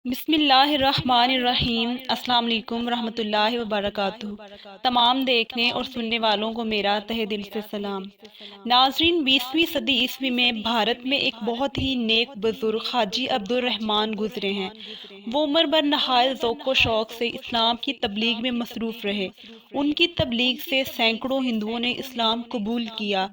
بسم اللہ الرحمن الرحیم۔ السلام علیکم ورحمۃ اللہ وبرکاتہ۔ تمام دیکھنے اور سننے والوں کو میرا تہہ دل سے سلام۔ ناظرین، 20ویں صدی عیسوی میں بھارت میں ایک بہت ہی نیک بزرگ حاجی عبدالرحمن گزرے ہیں۔ وہ عمر بھر نہایت ذوق و شوق سے اسلام کی تبلیغ میں مصروف رہے۔ ان کی تبلیغ سے سینکڑوں ہندوؤں نے اسلام قبول کیا،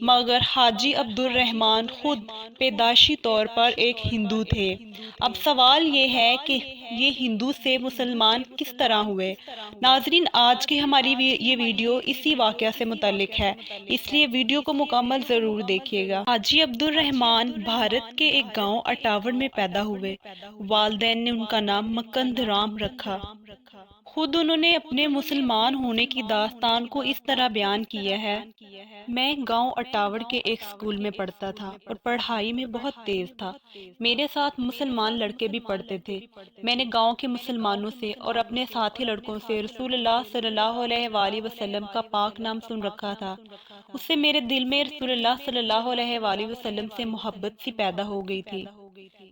مگر حاجی عبدالرحمن خود پیدائشی طور پر ایک ہندو تھے۔ اب سوال یہ ہے کہ یہ ہندو سے مسلمان کس طرح ہوئے؟ ناظرین، آج کی ہماری یہ ویڈیو اسی واقعہ سے متعلق ہے، اس لیے ویڈیو کو مکمل ضرور دیکھیے گا۔ حاجی عبدالرحمن بھارت کے ایک گاؤں اٹاوڑ میں پیدا ہوئے۔ والدین نے ان کا نام مکند رام رکھا۔ خود انہوں نے اپنے مسلمان ہونے کی داستان کو اس طرح بیان کیا ہے: میں گاؤں اٹاوڑ کے ایک اسکول میں پڑھتا تھا اور پڑھائی میں بہت تیز تھا۔ میرے ساتھ مسلمان لڑکے بھی پڑھتے تھے۔ میں نے گاؤں کے مسلمانوں سے اور اپنے ساتھی لڑکوں سے رسول اللہ صلی اللہ علیہ وآلہ وسلم کا پاک نام سن رکھا تھا۔ اس سے میرے دل میں رسول اللہ صلی اللہ علیہ وآلہ وسلم سے محبت سی پیدا ہو گئی تھی۔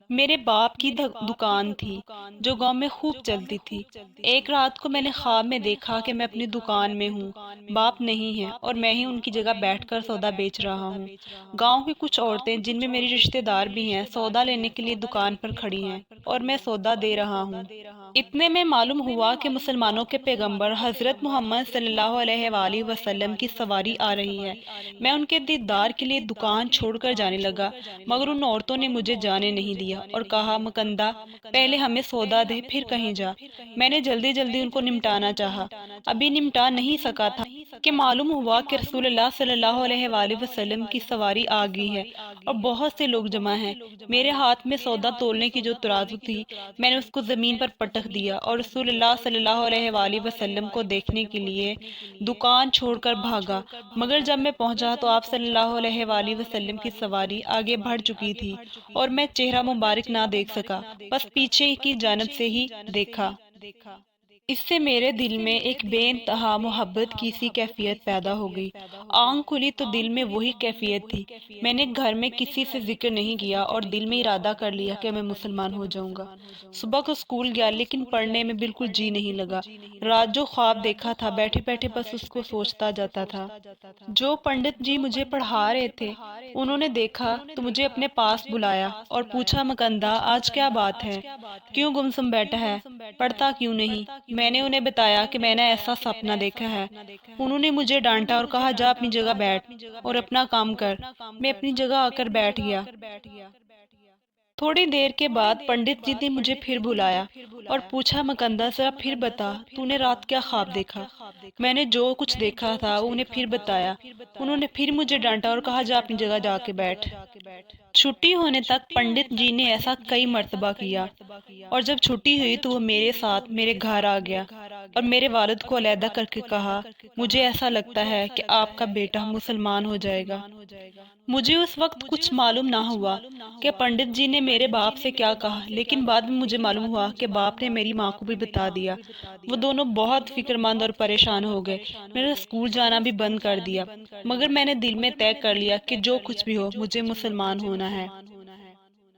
میرے باپ کی دکان تھی جو گاؤں میں خوب چلتی تھی۔ ایک رات کو میں نے خواب میں دیکھا کہ میں اپنی دکان میں ہوں، باپ نہیں ہے اور میں ہی ان کی جگہ بیٹھ کر سودا بیچ رہا ہوں۔ گاؤں کی کچھ عورتیں جن میں میری رشتہ دار بھی ہیں سودا لینے کے لیے دکان پر کھڑی ہیں اور میں سودا دے رہا ہوں۔ اتنے میں معلوم ہوا کہ مسلمانوں کے پیغمبر حضرت محمد صلی اللہ علیہ وآلہ وسلم کی سواری آ رہی ہے۔ میں ان کے دیدار کے لیے دکان چھوڑ کر جانے لگا، مگر ان عورتوں نے مجھے جانے نہیں دیا اور کہا، مکندہ، پہلے ہمیں سودا دے پھر کہیں جا۔ میں نے جلدی جلدی ان کو نمٹانا چاہا، ابھی نمٹا نہیں سکا تھا کہ معلوم ہوا کہ رسول اللہ صلی اللہ علیہ وآلہ وسلم کی سواری آ گئی ہے اور بہت سے لوگ جمع ہیں۔ میرے ہاتھ میں سودا تولنے کی جو ترازو تھی، میں نے اس کو زمین پر پٹک دیا اور رسول اللہ صلی اللہ علیہ وآلہ وسلم کو دیکھنے کے لیے دکان چھوڑ کر بھاگا، مگر جب میں پہنچا تو آپ صلی اللہ علیہ وآلہ وسلم کی سواری آگے بڑھ چکی تھی اور میں چہرہ مبارک نہ دیکھ سکا، بس پیچھے کی جانب سے ہی دیکھا۔ اس سے میرے دل میں ایک بے انتہا محبت کی سی کیفیت پیدا ہو گئی۔ آنکھ کھلی تو دل میں وہی کیفیت تھی۔ میں نے گھر میں کسی سے ذکر نہیں کیا اور دل میں ارادہ کر لیا کہ میں مسلمان ہو جاؤں گا۔ صبح کو اسکول گیا لیکن پڑھنے میں بالکل جی نہیں لگا۔ رات جو خواب دیکھا تھا بیٹھے بیٹھے بس اس کو سوچتا جاتا تھا۔ جو پنڈت جی مجھے پڑھا رہے تھے انہوں نے دیکھا تو مجھے اپنے پاس بلایا اور پوچھا، مکندہ، آج کیا بات ہے؟ کیوں گمسم بیٹھا ہے؟ پڑھتا کیوں نہیں؟ میں نے انہیں بتایا کہ میں نے ایسا سپنا دیکھا ہے۔ انہوں نے مجھے ڈانٹا اور کہا، جا اپنی جگہ بیٹھ اور اپنا کام کر۔ میں اپنی جگہ آ کر بیٹھ گیا۔ تھوڑی دیر کے بعد پنڈت جی نے مجھے پھر بلایا اور پوچھا، مکندہ، ذرا پھر بتا، تو نے رات کیا خواب دیکھا؟ میں نے جو کچھ دیکھا تھا وہ انہیں پھر بتایا۔ انہوں نے پھر مجھے ڈانٹا اور کہا، جا اپنی جگہ جا کے بیٹھ۔ چھٹی ہونے تک پنڈت جی نے ایسا کئی مرتبہ کیا اور جب چھٹی ہوئی تو وہ میرے ساتھ میرے گھر آ گیا اور میرے والد کو علیحدہ کر کے کہا، مجھے ایسا لگتا ہے کہ آپ کا بیٹا مسلمان ہو جائے گا۔ مجھے اس وقت کچھ معلوم نہ ہوا کہ پنڈت جی نے میرے باپ سے کیا کہا، لیکن بعد میں مجھے معلوم ہوا کہ باپ نے میری ماں کو بھی بتا دیا۔ وہ دونوں بہت فکر مند اور پریشان ہو گئے۔ میں نے اسکول جانا بھی بند کر دیا، مگر میں نے دل میں طے کر لیا کہ جو کچھ بھی ہو مجھے مسلمان ہونا ہے۔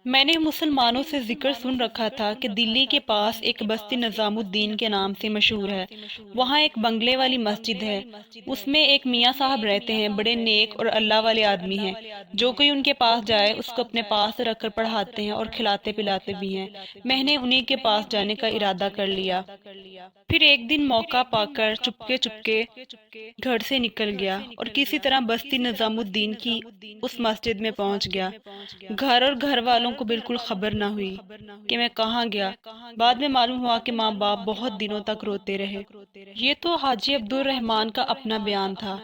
میں نے مسلمانوں سے ذکر سن رکھا تھا کہ دلی کے پاس ایک بستی نظام الدین کے نام سے مشہور ہے۔ وہاں ایک بنگلے والی مسجد ہے، اس میں ایک میاں صاحب رہتے ہیں، بڑے نیک اور اللہ والے آدمی ہیں۔ جو کوئی ان کے پاس جائے اس کو اپنے پاس رکھ کر پڑھاتے ہیں اور کھلاتے پلاتے بھی ہیں۔ میں نے انہی کے پاس جانے کا ارادہ کر لیا۔ پھر ایک دن موقع پا کر چپکے چپکے گھر سے نکل گیا اور کسی طرح بستی نظام الدین کی اس مسجد میں پہنچ گیا۔ گھر اور گھر والوں کو بالکل خبر نہ ہوئی کہ میں کہاں گیا۔ بعد میں معلوم ہوا کہ ماں باپ بہت دنوں تک روتے رہے۔ یہ تو حاجی عبدالرحمن کا اپنا بیان تھا۔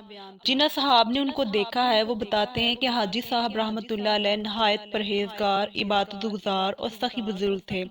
جن اصحاب نے ان کو دیکھا ہے وہ بتاتے ہیں کہ حاجی صاحب رحمۃ اللہ علیہ نہایت پرہیزگار، عبادت گزار اور سخی بزرگ تھے۔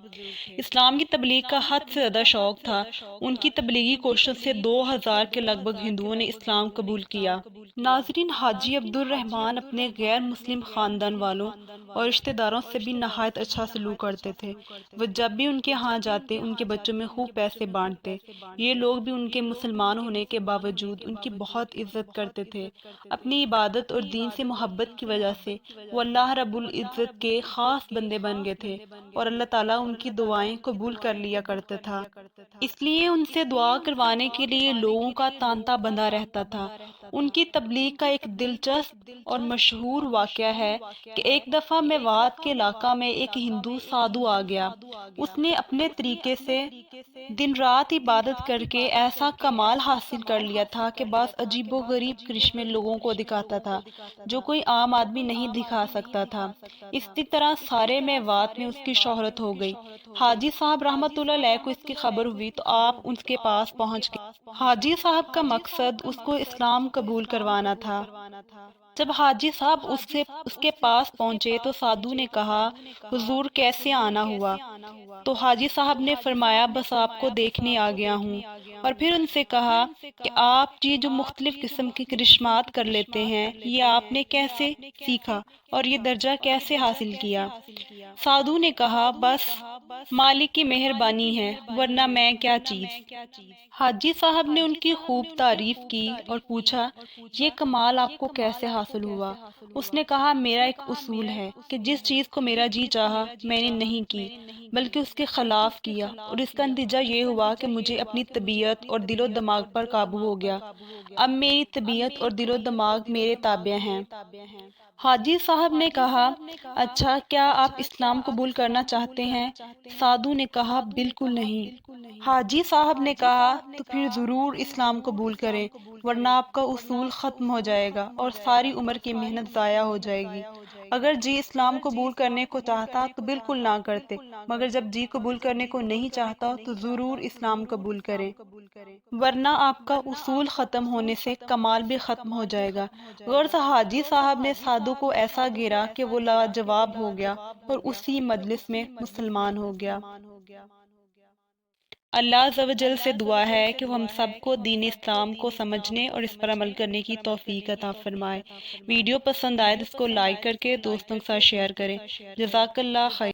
اسلام کی تبلیغ کا حد سے زیادہ شوق تھا۔ ان کی تبلیغی کوشش سے 2000 کے لگ بھگ ہندوؤں نے اسلام قبول کیا۔ ناظرین، حاجی عبدالرحمن اپنے غیر مسلم خاندان والوں اور رشتہ داروں سے بھی نہایت اچھا سلوک کرتے تھے۔ وہ جب بھی ان کے ہاں جاتے ان کے بچوں میں خوب پیسے بانٹتے۔ یہ لوگ بھی ان کے مسلمان ہونے کے باوجود ان کی بہت عزت کرتے تھے۔ اپنی عبادت اور دین سے محبت کی وجہ سے وہ اللہ رب العزت کے خاص بندے بن گئے تھے اور اللہ تعالیٰ ان کی دعائیں قبول کر لیا کرتا تھا۔ اس لیے ان سے دعا کروانے کے لیے لوگوں کا تانتا بندھا رہتا تھا۔ ان کی تبلیغ کا ایک دلچسپ اور مشہور واقعہ ہے کہ ایک دفعہ میوات کے علاقہ میں ایک ہندو سادھو آ گیا۔ اس نے اپنے طریقے سے دن رات عبادت کر کے ایسا کمال حاصل کر لیا تھا کہ بعض عجیب و غریب کرشمے لوگوں کو دکھاتا تھا جو کوئی عام آدمی نہیں دکھا سکتا تھا۔ اسی طرح سارے میوات میں اس کی شہرت ہو گئی۔ حاجی صاحب رحمۃ اللہ علیہ کو اس کی خبر ہوئی تو آپ اس کے پاس پہنچ گئے۔ حاجی صاحب کا مقصد اس کو اسلام قبول کروانا تھا۔ جب حاجی صاحب اس کے پاس پہنچے تو سادھو نے کہا، حضور کیسے آنا ہوا؟ تو حاجی صاحب نے فرمایا، بس آپ کو دیکھنے آ گیا ہوں۔ اور پھر ان سے کہا کہ آپ یہ جو مختلف قسم کے کرشمات کر لیتے ہیں یہ آپ نے کیسے سیکھا اور یہ درجہ کیسے حاصل کیا؟ سادھو نے کہا، بس مالک کی مہربانی ہے ورنہ میں کیا چیز۔ حاجی صاحب نے ان کی خوب تعریف کی اور پوچھا، یہ کمال آپ کو کیسے حاصل ہوا؟ اس نے کہا، میرا ایک اصول ہے کہ جس چیز کو میرا جی چاہا میں نے نہیں کی بلکہ اس کے خلاف کیا، اور اس کا نتیجہ یہ ہوا کہ مجھے اپنی طبیعت اور دل و دماغ پر قابو ہو گیا۔ اب میری طبیعت اور دل و دماغ میرے تابع ہیں۔ حاجی صاحب نے کہا، اچھا کیا آپ اسلام قبول کرنا چاہتے ہیں؟ سادھو نے کہا، بالکل نہیں۔ حاجی صاحب نے کہا، تو پھر ضرور اسلام قبول کریں ورنہ آپ کا اصول ختم ہو جائے گا اور ساری عمر کی محنت ضائع ہو جائے گی۔ اگر جی اسلام قبول کرنے کو چاہتا تو بالکل نہ کرتے، مگر جب جی قبول کرنے کو نہیں چاہتا تو ضرور اسلام قبول کریں، ورنہ آپ کا اصول ختم ہونے سے کمال بھی ختم ہو جائے گا۔ غرض حاجی صاحب نے سادھو کو ایسا گھیرا کہ وہ لاجواب ہو گیا اور اسی مجلس میں مسلمان ہو گیا۔ اللہ عز و جل سے دعا ہے کہ وہ ہم سب کو دین اسلام کو سمجھنے اور اس پر عمل کرنے کی توفیق عطا فرمائے۔ ویڈیو پسند آئے تو اس کو لائک کر کے دوستوں کے ساتھ شیئر کریں۔ جزاک اللہ خیر۔